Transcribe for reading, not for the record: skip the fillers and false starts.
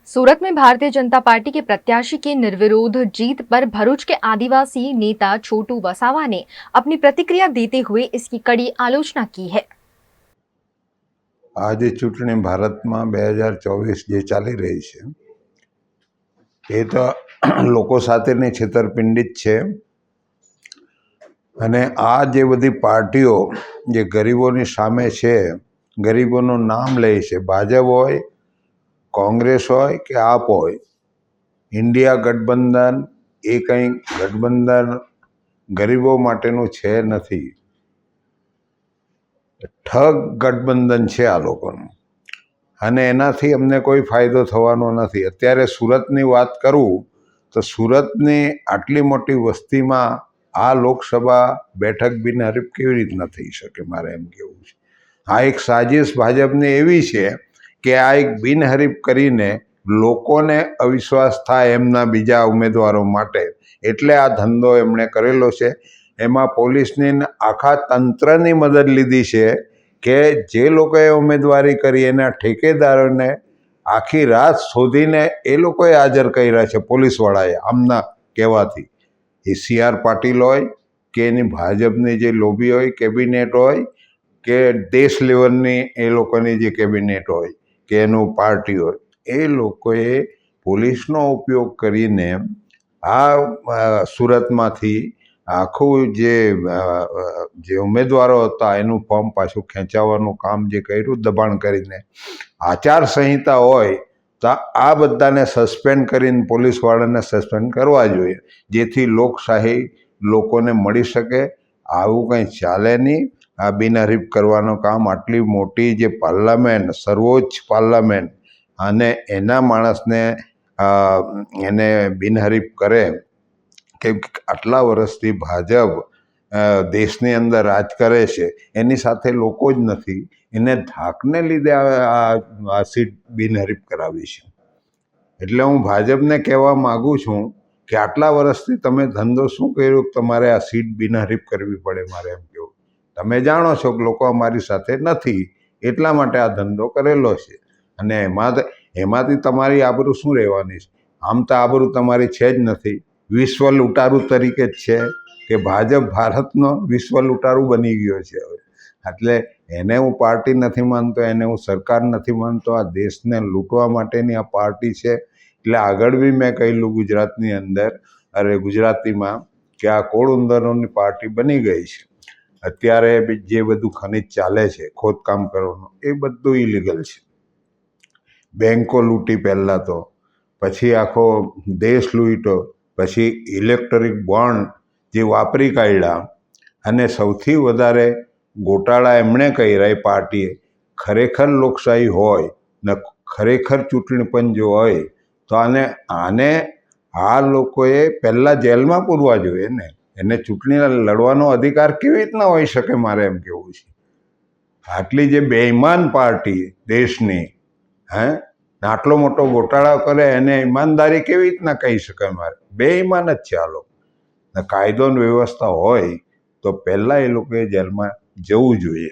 सूरत में भारतीय जनता पार्टी के प्रत्याशी की निर्विरोध जीत पर भरूच के आदिवासी नेता छोटू वसावा ने अपनी प्रतिक्रिया देते हुए इसकी कड़ी आलोचना की है। आज चूंटणी भारत में 2024 जे चाली रही है ये तो लोको साथेनी छेतरपिंडी ज छे। अने आ जे बधी पार्टीओ जे गरीबोनी सामे छे, गरीबोनुं नाम ले छे, भाजप होय, कांग्रेस होय के आप होय, इंडिया गठबंधन ए कई गठबंधन गरीबों माटेनुं छे नथी। ठग गठबंधन छे आ लोकोनुं अने एनाथी अमने कोई फायदो थवानो नथी। अत्यारे सूरतनी वात करूं तो सूरतनी आटली मोटी वस्तीमां आ लोकसभा बेठक बिनहरीफ केवी रीतना थई शके? मारे एम कहेवुं छे आ एक साजिश भाजपनी एवी छे के आ एक बिनहरीफ करीने लोकोने अविश्वास थाय एमना बीजा उमेदवारो माटे, एटले आ धंधो एमणे करेलो छे। एमां पोलीसनी आखा तंत्रनी मदद लीधी छे के जे लोकोए उमेदवारी करी एना ठेकेदारोने आखी रात शोधीने ए लोकोए हाजर कर्या छे। पोलीसवाळाए आमना कहेवाथी ए CR पाटील होय के एनी भाजपनी जे लोबी होय, केबिनेट होय के देश लेवलनी ए लोकोनी जे केबिनेट होय के एनुं पार्टी होय, ए लोकोए पोलीसनो उपयोग करीने आ सूरतमांथी आखुं जे उमेदवारो हता एनुं फॉर्म पाछुं खेंचावानुं काम जे कर्युं दबाण करीने। आचारसंहिता होय तो आ बधाने सस्पेन्ड करीने पोलीसवाळाने सस्पेन्ड करवा जोईए, जेथी लोकशाही लोकोने मळी शके। आवुं कंई चाले नहीं। आ बिनहरीफ करवानुं काम आटली मोटी जे पार्लामेंट, सर्वोच्च पार्लामेंट अने एना माणसने एने बिनहरीफ करे के आटला वर्षथी भाजप देशनी अंदर राज करे छे, एनी साथे लोको ज नथी, एने धाकने लीधे आ सीट बिनहरीफ करावी छे। एटले हूँ भाजपने कहेवा मागुं छूं के आटला वर्षथी तमे धंधो शुं कर्यो के तमारे आ सीट बिनहरीफ करवी पड़े? मारे एम कहेवुं तमे जाणो छो के लोको अमारी साथे नथी एटला माटे आ धंधो करेलो छे अने एमांथी तमारी आबरू शुं रहेवानी छे? आम तो आबरू तमारी छे ज नथी। विश्व लूंटारू तरीके ज छे के भाजप भारतनो विश्व लूंटारू बनी गयो छे हवे। एटले एने हूँ पार्टी नहीं मानतो, एने हूँ सरकार नहीं मानतो। आ देश ने लूंटवा माटेनी आ पार्टी छे। एटले आगळ बी मैं कहेलुं गुजरातनी अंदर अरे गुजराती में के आ कोळुंदरोनी पार्टी बनी गई छे। अत्यारे जे बधुं खनिज चाले छे, खोदकाम करवानुं, ए बधुं इलीगल छे। बेंको लूंटी पहेला तो, पछी आखो देश लूंट्यो, पछी इलेक्ट्रिक बॉन्ड जे वापरी काढ्या अने सौथी वधारे घोटाळा एमणे कर्या ए पार्टीए। खरेखर लोकशाही होय ने खरेखर चूंटणी पंच जो होय तो आने आ लोकोए पहेला जेलमां पूरवा जोईए ने। एने चूंटणी लड़वानो अधिकार केवी रीतना होई शके? मारे एम कहेवुं छे आटली जे बेईमान पार्टी देशनी आटलो मोटो घोटाळा करे एने ईमानदारी केवी रीतना कही शकाय? मारे बेईमान ज छे आ लोको। कायदो ने व्यवस्था होय तो पहेला ए लोकोए जेलमां जवुं जोईए।